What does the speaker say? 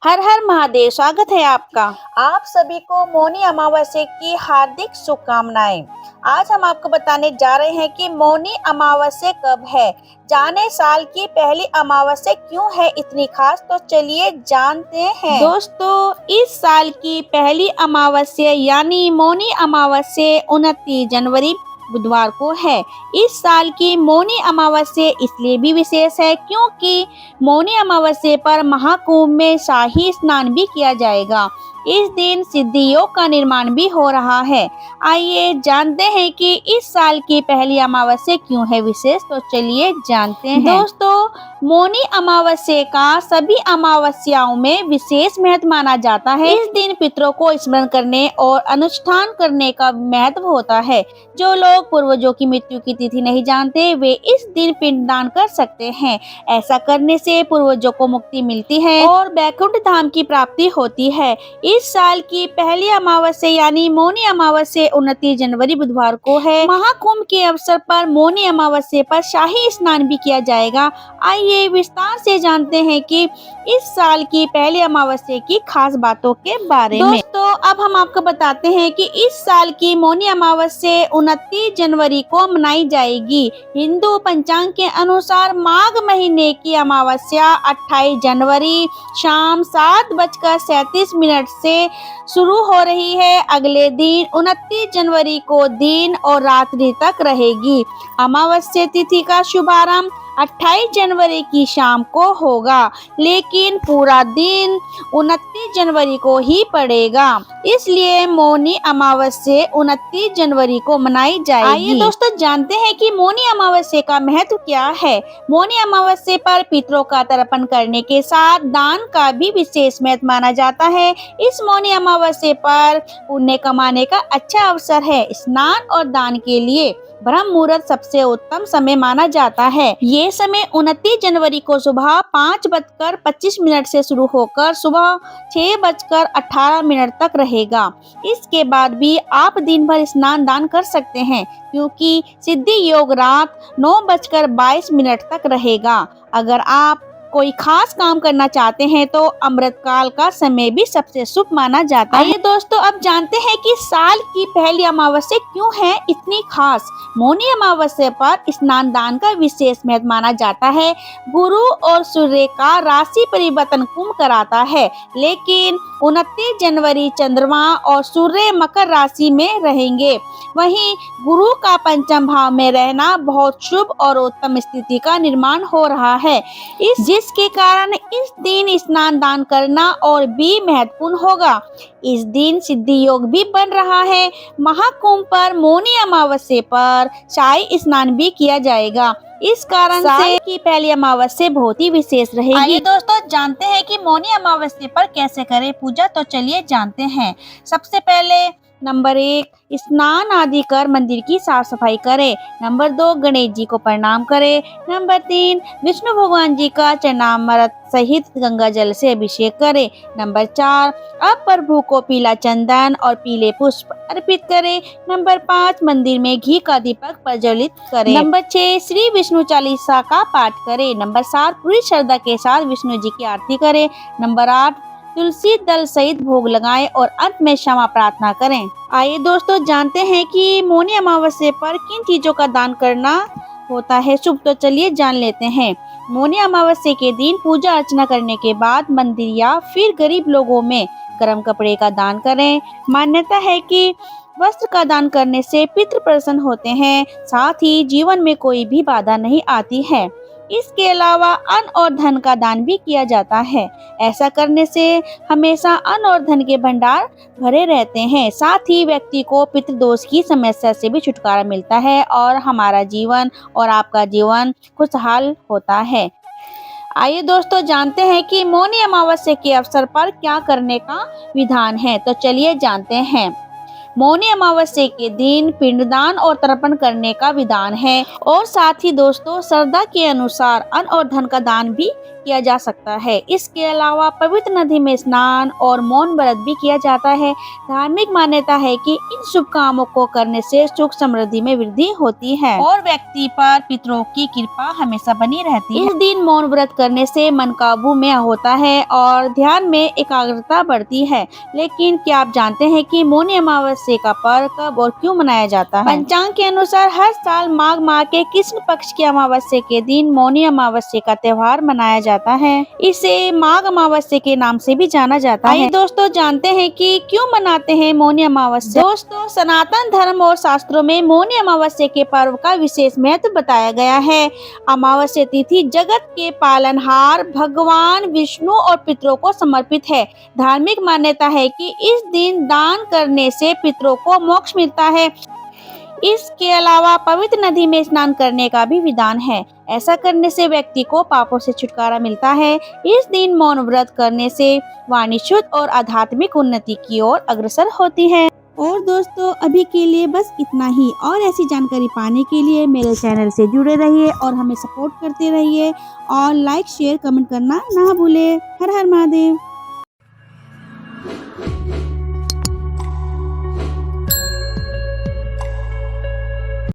हर हर महादेव। स्वागत है आपका। आप सभी को मौनी अमावस्या की हार्दिक शुभकामनाएं। आज हम आपको बताने जा रहे हैं कि मौनी अमावस्या कब है। जाने साल की पहली अमावस्या क्यों है इतनी खास, तो चलिए जानते हैं। दोस्तों, इस साल की पहली अमावस्या यानी मौनी अमावस्या 29 जनवरी बुधवार को है। इस साल की मौनी अमावस्या इसलिए भी विशेष है क्योंकि मौनी अमावस्या पर महाकुंभ में शाही स्नान भी किया जाएगा। इस दिन सिद्धि योग का निर्माण भी हो रहा है। आइए जानते हैं कि इस साल की पहली अमावस्या क्यों है विशेष, तो चलिए जानते हैं। दोस्तों, मौनी अमावस्या का सभी अमावस्याओं में विशेष महत्व माना जाता है। इस दिन पितरों को स्मरण करने और अनुष्ठान करने का महत्व होता है। जो लोग पूर्वजों की मृत्यु की तिथि नहीं जानते, वे इस दिन पिंडदान कर सकते हैं। ऐसा करने से पूर्वजों को मुक्ति मिलती है और वैकुंठ धाम की प्राप्ति होती है। इस साल की पहली अमावस्या यानी मौनी अमावस्या 29 जनवरी बुधवार को है। महाकुंभ के अवसर पर मौनी अमावस्या पर शाही स्नान भी किया जाएगा। आइए विस्तार से जानते हैं कि इस साल की पहली अमावस्या की खास बातों के बारे में। दोस्तों, अब हम आपको बताते हैं कि इस साल की मौनी अमावस्या 29 जनवरी को मनाई जाएगी। हिंदू पंचांग के अनुसार माघ महीने की अमावस्या 28 जनवरी शाम 7:37 से शुरू हो रही है। अगले दिन 29 जनवरी को दिन और रात्रि तक रहेगी। अमावस्या तिथि का शुभारंभ 28 जनवरी की शाम को होगा, लेकिन पूरा दिन 29 जनवरी को ही पड़ेगा। इसलिए मौनी अमावस्या 29 जनवरी को मनाई जाएगी। आइए दोस्तों जानते हैं कि मौनी अमावस्या का महत्व क्या है। मौनी अमावस्या पर पितरों का तर्पण करने के साथ दान का भी विशेष महत्व माना जाता है। इस मौनी अमावस्या पर पुण्य कमाने का अच्छा अवसर है। स्नान और दान के लिए ब्रह्म मुहूर्त सबसे उत्तम समय माना जाता है। ये समय 29 जनवरी को सुबह 5:25 से शुरू होकर सुबह 6:18 तक रहेगा। इसके बाद भी आप दिन भर स्नान दान कर सकते हैं, क्योंकि सिद्धि योग रात 9:22 तक रहेगा। अगर आप कोई खास काम करना चाहते हैं तो अमृतकाल का समय भी सबसे शुभ माना जाता है। दोस्तों, अब जानते हैं कि साल की पहली अमावस्या क्यों है इतनी खास। मौनी अमावस्या पर स्नान दान का विशेष महत्व माना जाता है। गुरु और सूर्य का राशि परिवर्तन कुंभ कराता है, लेकिन 29 जनवरी चंद्रमा और सूर्य मकर राशि में रहेंगे। वहीं गुरु का पंचम भाव में रहना बहुत शुभ और उत्तम स्थिति का निर्माण हो रहा है, जिसके कारण इस दिन स्नान दान करना और भी महत्वपूर्ण होगा। इस दिन सिद्धि योग भी बन रहा है। महाकुंभ पर मौनी अमावस्या पर शाही स्नान भी किया जाएगा। इस कारण से की पहली अमावस्या बहुत ही विशेष रहेगी। आइए दोस्तों जानते हैं कि मौनी अमावस्या पर कैसे करें पूजा, तो चलिए जानते हैं। सबसे पहले नंबर 1, स्नान आदि कर मंदिर की साफ सफाई करें। नंबर 2, गणेश जी को प्रणाम करें। नंबर 3, विष्णु भगवान जी का चरणामृत सहित गंगा जल से अभिषेक करें। नंबर 4, अब प्रभु को पीला चंदन और पीले पुष्प अर्पित करें। नंबर 5, मंदिर में घी का दीपक प्रज्वलित करें। नंबर 6, श्री विष्णु चालीसा का पाठ करें। नंबर 7, पूरी श्रद्धा के साथ विष्णु जी की आरती करें। नंबर 8, तुलसी दल सहित भोग लगाएं और अंत में क्षमा प्रार्थना करें। आइए दोस्तों जानते हैं कि मौनी अमावस्या पर किन चीजों का दान करना होता है शुभ, तो चलिए जान लेते हैं। मौनी अमावस्या के दिन पूजा अर्चना करने के बाद मंदिर या फिर गरीब लोगों में गर्म कपड़े का दान करें। मान्यता है कि वस्त्र का दान करने से पितृ प्रसन्न होते हैं, साथ ही जीवन में कोई भी बाधा नहीं आती है। इसके अलावा अन्न और धन का दान भी किया जाता है। ऐसा करने से हमेशा अन्न और धन के भंडार भरे रहते हैं। साथ ही व्यक्ति को पितृदोष की समस्या से भी छुटकारा मिलता है और हमारा जीवन और आपका जीवन खुशहाल होता है। आइए दोस्तों जानते हैं कि मौनी अमावस्या के अवसर पर क्या करने का विधान है, तो चलिए जानते हैं। मौनी अमावस्या के दिन पिंडदान और तर्पण करने का विधान है और साथ ही दोस्तों श्रद्धा के अनुसार अन्न और धन का दान भी किया जा सकता है। इसके अलावा पवित्र नदी में स्नान और मौन व्रत भी किया जाता है। धार्मिक मान्यता है कि इन शुभ कामों को करने से सुख समृद्धि में वृद्धि होती है और व्यक्ति पर पितरों की कृपा हमेशा बनी रहती है। इस दिन मौन व्रत करने से मन काबू में होता है और ध्यान में एकाग्रता बढ़ती है। लेकिन क्या आप जानते हैं कि मौनी अमावस्या का पर्व कब और क्यों मनाया जाता है? पंचांग के अनुसार हर साल माघ माह के कृष्ण पक्ष की अमावस्या के दिन मौनी अमावस्या का त्योहार मनाया जाता है। इसे माघ अमावस्या के नाम से भी जाना जाता है। दोस्तों, जानते हैं कि क्यों मनाते हैं मौनी अमावस्या? दोस्तों, सनातन धर्म और शास्त्रों में मौनी अमावस्या के पर्व का विशेष महत्व बताया गया है। अमावस्या तिथि जगत के पालनहार भगवान विष्णु और पितरों को समर्पित है। धार्मिक मान्यता है कि इस दिन दान करने से पितरों को मोक्ष मिलता है। इसके अलावा पवित्र नदी में स्नान करने का भी विधान है। ऐसा करने से व्यक्ति को पापों से छुटकारा मिलता है। इस दिन मौन व्रत करने से वाणी शुद्ध और आध्यात्मिक उन्नति की ओर अग्रसर होती है। और दोस्तों, अभी के लिए बस इतना ही। और ऐसी जानकारी पाने के लिए मेरे चैनल से जुड़े रहिए और हमें सपोर्ट करते रहिए और लाइक शेयर कमेंट करना ना भूलें। हर हर महादेव।